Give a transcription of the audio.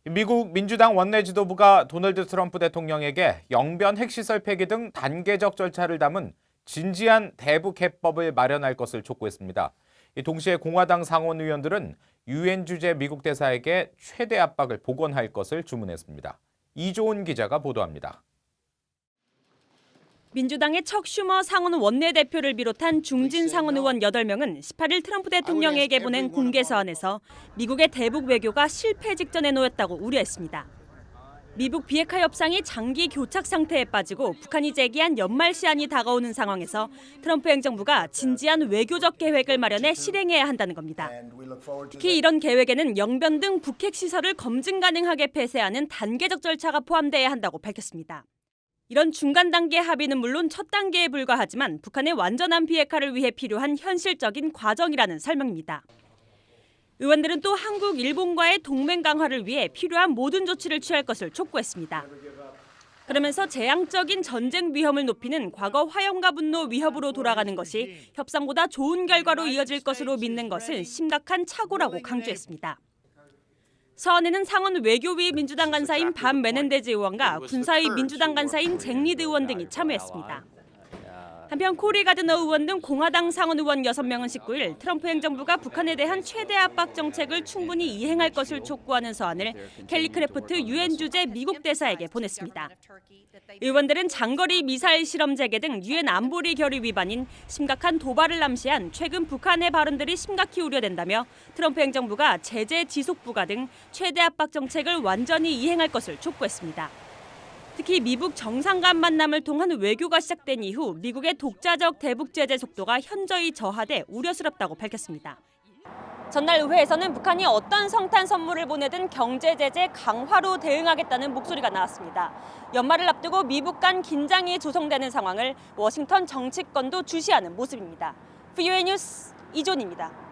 미국 민주당 원내 지도부가 도널드 트럼프 대통령에게 영변 핵시설 폐기 등 단계적 절차를 담은 진지한 대북 해법을 마련할 것을 촉구했습니다. 동시에 공화당 상원 의원들은 유엔 주재 미국 대사에게 최대 압박을 복원할 것을 주문했습니다. 이조은 기자가 보도합니다. 민주당의 척 슈머 상원 원내대표를 비롯한 중진 상원 의원 8명은 18일 트럼프 대통령에게 보낸 공개 서한에서 미국의 대북 외교가 실패 직전에 놓였다고 우려했습니다. 미북 비핵화 협상이 장기 교착 상태에 빠지고 북한이 제기한 연말 시한이 다가오는 상황에서 트럼프 행정부가 진지한 외교적 계획을 마련해 실행해야 한다는 겁니다. 특히 이런 계획에는 영변 등 북핵 시설을 검증 가능하게 폐쇄하는 단계적 절차가 포함돼야 한다고 밝혔습니다. 이런 중간 단계 합의는 물론 첫 단계에 불과하지만 북한의 완전한 비핵화를 위해 필요한 현실적인 과정이라는 설명입니다. 의원들은 또 한국, 일본과의 동맹 강화를 위해 필요한 모든 조치를 취할 것을 촉구했습니다. 그러면서 재앙적인 전쟁 위험을 높이는 과거 화염과 분노 위협으로 돌아가는 것이 협상보다 좋은 결과로 이어질 것으로 믿는 것은 심각한 착오라고 강조했습니다. 서한에는 상원 외교위 민주당 간사인 반 메넨데즈 의원과 군사위 민주당 간사인 잭 리드 의원 등이 참여했습니다. 한편 코리 가드너 의원 등 공화당 상원 의원 6명은 19일 트럼프 행정부가 북한에 대한 최대 압박 정책을 충분히 이행할 것을 촉구하는 서한을 켈리 크래프트 유엔 주재 미국 대사에게 보냈습니다. 의원들은 장거리 미사일 실험 재개 등 유엔 안보리 결의 위반인 심각한 도발을 암시한 최근 북한의 발언들이 심각히 우려된다며 트럼프 행정부가 제재 지속 부과 등 최대 압박 정책을 완전히 이행할 것을 촉구했습니다. 특히 미북 정상 간 만남을 통한 외교가 시작된 이후 미국의 독자적 대북 제재 속도가 현저히 저하돼 우려스럽다고 밝혔습니다. 전날 의회에서는 북한이 어떤 성탄 선물을 보내든 경제 제재 강화로 대응하겠다는 목소리가 나왔습니다. 연말을 앞두고 미북 간 긴장이 조성되는 상황을 워싱턴 정치권도 주시하는 모습입니다. VOA 뉴스 이존입니다.